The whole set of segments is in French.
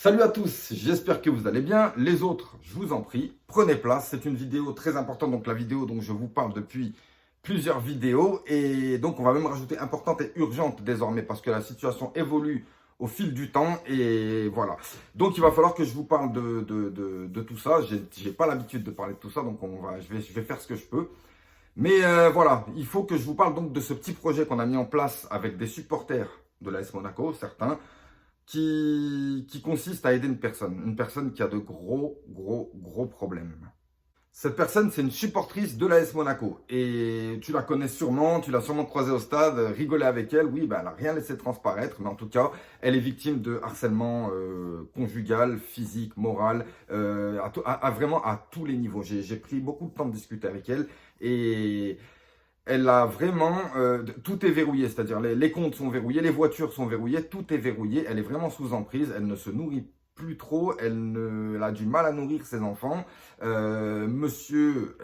Salut à tous, j'espère que vous allez bien. Les autres, je vous en prie, prenez place. C'est une vidéo très importante, donc la vidéo dont je vous parle depuis plusieurs vidéos. Et donc on va même rajouter importante et urgente désormais parce que la situation évolue au fil du temps. Et voilà. Donc il va falloir que je vous parle de tout ça. J'ai pas l'habitude de parler de tout ça, donc je vais faire ce que je peux. Mais voilà, il faut que je vous parle donc de ce petit projet qu'on a mis en place avec des supporters de l'AS Monaco, certains qui consiste à aider une personne qui a de gros problèmes. Cette personne, c'est une supportrice de l'AS Monaco. Et tu la connais sûrement, tu l'as sûrement croisée au stade, rigolé avec elle. Oui, ben, elle n'a rien laissé transparaître, mais en tout cas, elle est victime de harcèlement conjugal, physique, moral, vraiment à tous les niveaux. J'ai pris beaucoup de temps de discuter avec elle et elle a vraiment, tout est verrouillé, c'est-à-dire les comptes sont verrouillés, les voitures sont verrouillées, tout est verrouillé. Elle est vraiment sous emprise, elle ne se nourrit plus trop, elle a du mal à nourrir ses enfants. Monsieur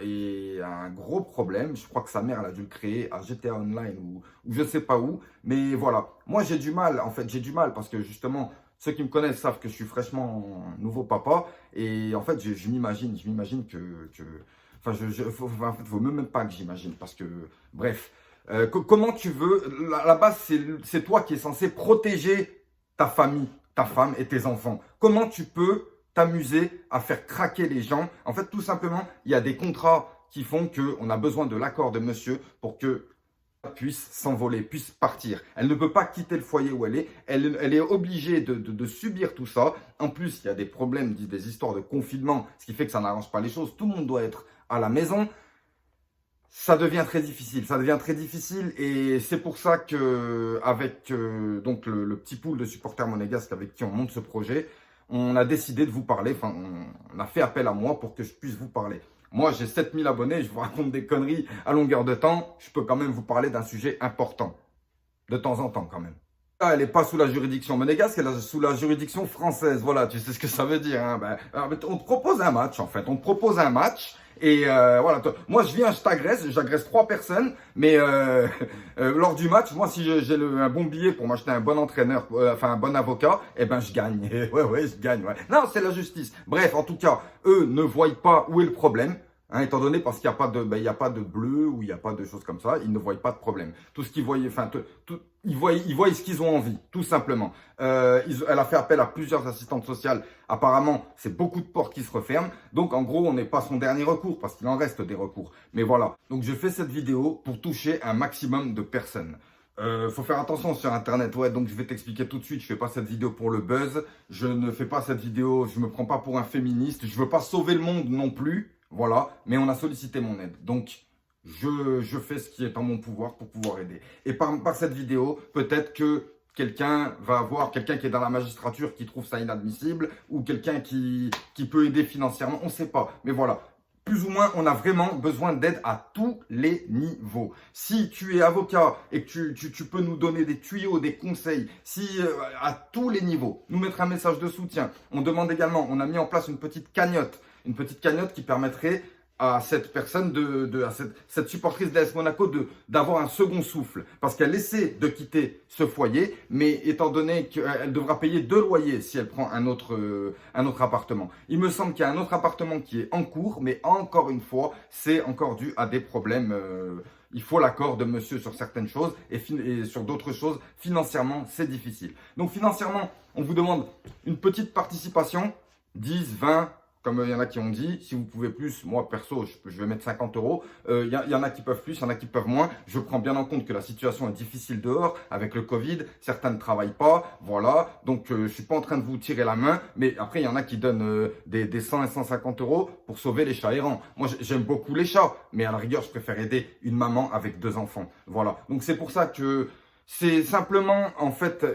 a un gros problème, je crois que sa mère elle a dû le créer à GTA Online ou je ne sais pas où. Mais voilà, moi j'ai du mal, en fait j'ai du mal parce que justement, ceux qui me connaissent savent que je suis fraîchement nouveau papa. Et en fait, je m'imagine que enfin, en fait, faut même pas que j'imagine parce que, bref, comment tu veux, la base, c'est toi qui es censé protéger ta famille, ta femme et tes enfants. Comment tu peux t'amuser à faire craquer les gens? En fait, tout simplement, il y a des contrats qui font qu'on a besoin de l'accord de monsieur pour que puisse s'envoler, puisse partir. Elle ne peut pas quitter le foyer où elle est. Elle est obligée de subir tout ça. En plus, il y a des problèmes, des histoires de confinement, ce qui fait que ça n'arrange pas les choses. Tout le monde doit être à la maison. Ça devient très difficile. Ça devient très difficile et c'est pour ça que avec donc le petit pool de supporters monégasques avec qui on monte ce projet, on a décidé de vous parler. Enfin, on a fait appel à moi pour que je puisse vous parler. Moi, j'ai 7000 abonnés, je vous raconte des conneries à longueur de temps. Je peux quand même vous parler d'un sujet important, de temps en temps quand même. Ah, elle n'est pas sous la juridiction monégasque, elle est sous la juridiction française. Voilà, tu sais ce que ça veut dire. Hein. Alors, on te propose un match, en fait. On te propose un match. Et voilà, moi je viens, j'agresse 3 personnes, mais lors du match, moi si j'ai un bon billet pour m'acheter un bon entraîneur, enfin un bon avocat, eh ben je gagne. Ouais, je gagne. Ouais. Non, c'est la justice. Bref, en tout cas, eux ne voient pas où est le problème. Hein, étant donné parce qu'il n'y a pas de, il y a pas de bleu ou il n'y a pas de choses comme ça, ils ne voient pas de problème. Tout ce qu'ils voient, enfin, ils voient ce qu'ils ont envie, tout simplement. Elle a fait appel à plusieurs assistantes sociales. Apparemment, c'est beaucoup de portes qui se referment. Donc, en gros, on n'est pas son dernier recours parce qu'il en reste des recours. Mais voilà. Donc, je fais cette vidéo pour toucher un maximum de personnes. Faut faire attention sur internet, ouais, donc je vais t'expliquer tout de suite, je fais pas cette vidéo pour le buzz, je ne fais pas cette vidéo, je me prends pas pour un féministe, je veux pas sauver le monde non plus, voilà, mais on a sollicité mon aide, donc je fais ce qui est en mon pouvoir pour pouvoir aider. Et par cette vidéo, peut-être que quelqu'un va voir, quelqu'un qui est dans la magistrature qui trouve ça inadmissible, ou quelqu'un qui peut aider financièrement, on sait pas, mais voilà. Plus ou moins, on a vraiment besoin d'aide à tous les niveaux. Si tu es avocat et que tu peux nous donner des tuyaux, des conseils, si à tous les niveaux, nous mettre un message de soutien. On demande également, on a mis en place une petite cagnotte qui permettrait à cette personne, à cette supportrice de l'AS Monaco d'avoir un second souffle. Parce qu'elle essaie de quitter ce foyer, mais étant donné qu'elle devra payer 2 loyers si elle prend un autre appartement. Il me semble qu'il y a un autre appartement qui est en cours, mais encore une fois, c'est encore dû à des problèmes. Il faut l'accord de monsieur sur certaines choses et sur d'autres choses, financièrement, c'est difficile. Donc financièrement, on vous demande une petite participation, 10, 20, comme il y en a qui ont dit, si vous pouvez plus, moi perso, je vais mettre 50 euros. Il y en a qui peuvent plus, il y en a qui peuvent moins. Je prends bien en compte que la situation est difficile dehors avec le Covid. Certains ne travaillent pas, voilà. Donc je suis pas en train de vous tirer la main, mais après il y en a qui donnent des 100 et 150 euros pour sauver les chats errants. Moi j'aime beaucoup les chats, mais à la rigueur je préfère aider une maman avec 2 enfants. Voilà. Donc c'est pour ça que c'est simplement, en fait,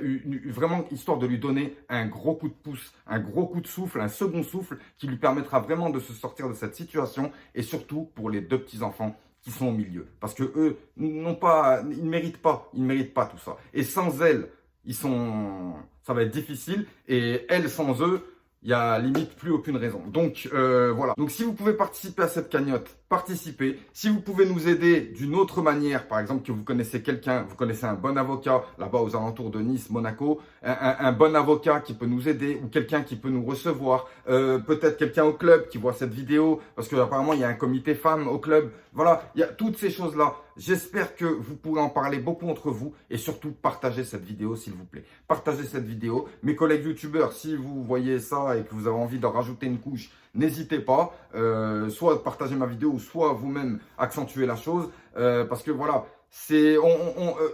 vraiment histoire de lui donner un gros coup de pouce, un gros coup de souffle, un second souffle qui lui permettra vraiment de se sortir de cette situation et surtout pour les 2 petits-enfants qui sont au milieu. Parce que eux ils ne méritent pas tout ça. Et sans elles, ça va être difficile et elles sans eux, il y a limite plus aucune raison. Donc voilà. Donc si vous pouvez participer à cette cagnotte, participez. Si vous pouvez nous aider d'une autre manière, par exemple que vous connaissez quelqu'un, vous connaissez un bon avocat là-bas aux alentours de Nice, Monaco, un bon avocat qui peut nous aider ou quelqu'un qui peut nous recevoir, peut-être quelqu'un au club qui voit cette vidéo, parce que apparemment il y a un comité femmes au club. Voilà, il y a toutes ces choses-là. J'espère que vous pourrez en parler beaucoup entre vous et surtout partagez cette vidéo s'il vous plaît. Partagez cette vidéo. Mes collègues youtubeurs, si vous voyez ça et que vous avez envie d'en rajouter une couche, n'hésitez pas, soit partager ma vidéo, soit vous-même accentuer la chose, parce que voilà,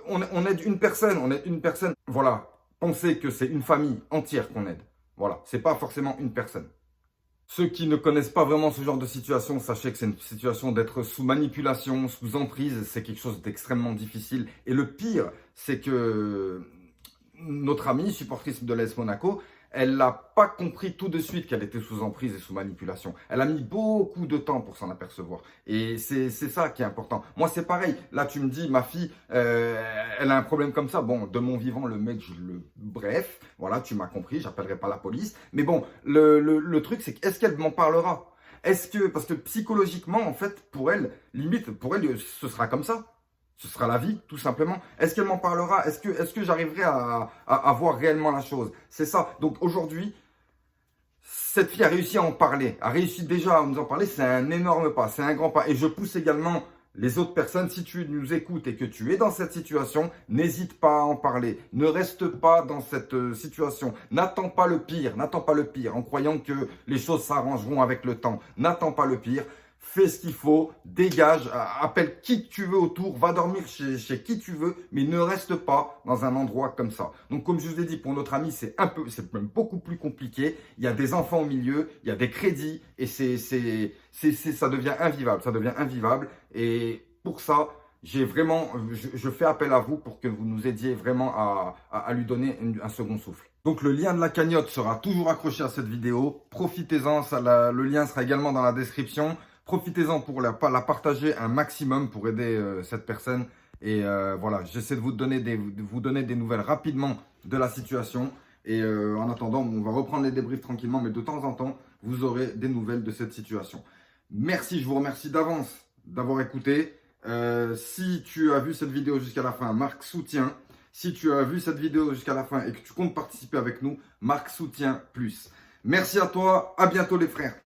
on aide une personne, voilà, pensez que c'est une famille entière qu'on aide, voilà, c'est pas forcément une personne. Ceux qui ne connaissent pas vraiment ce genre de situation, sachez que c'est une situation d'être sous manipulation, sous emprise, c'est quelque chose d'extrêmement difficile, et le pire, c'est que notre amie, supportrice de l'AS Monaco, elle n'a pas compris tout de suite qu'elle était sous emprise et sous manipulation. Elle a mis beaucoup de temps pour s'en apercevoir. Et c'est ça qui est important. Moi, c'est pareil. Là, tu me dis, ma fille, elle a un problème comme ça. Bon, de mon vivant, le mec, bref, voilà, tu m'as compris, j'appellerai pas la police. Mais bon, le truc, c'est est-ce qu'elle m'en parlera? Parce que psychologiquement, en fait, pour elle, limite, pour elle, ce sera comme ça. Ce sera la vie, tout simplement. Est-ce qu'elle m'en parlera? Est-ce que j'arriverai à voir réellement la chose? C'est ça. Donc aujourd'hui, cette fille a réussi à en parler, a réussi déjà à nous en parler. C'est un énorme pas, c'est un grand pas. Et je pousse également les autres personnes, si tu nous écoutes et que tu es dans cette situation, n'hésite pas à en parler. Ne reste pas dans cette situation. N'attends pas le pire, en croyant que les choses s'arrangeront avec le temps. N'attends pas le pire. Fais ce qu'il faut, dégage, appelle qui tu veux autour, va dormir chez qui tu veux, mais ne reste pas dans un endroit comme ça. Donc comme je vous ai dit, pour notre ami, c'est même beaucoup plus compliqué. Il y a des enfants au milieu, il y a des crédits, et ça devient invivable, Et pour ça, je fais appel à vous pour que vous nous aidiez vraiment à lui donner un second souffle. Donc le lien de la cagnotte sera toujours accroché à cette vidéo. Profitez-en, le lien sera également dans la description. Profitez-en pour la partager un maximum pour aider cette personne. Et voilà, j'essaie de vous donner des nouvelles rapidement de la situation. Et en attendant, on va reprendre les débriefs tranquillement, mais de temps en temps, vous aurez des nouvelles de cette situation. Merci, je vous remercie d'avance d'avoir écouté. Si tu as vu cette vidéo jusqu'à la fin, marque soutien. Si tu as vu cette vidéo jusqu'à la fin et que tu comptes participer avec nous, marque soutien plus. Merci à toi, à bientôt les frères.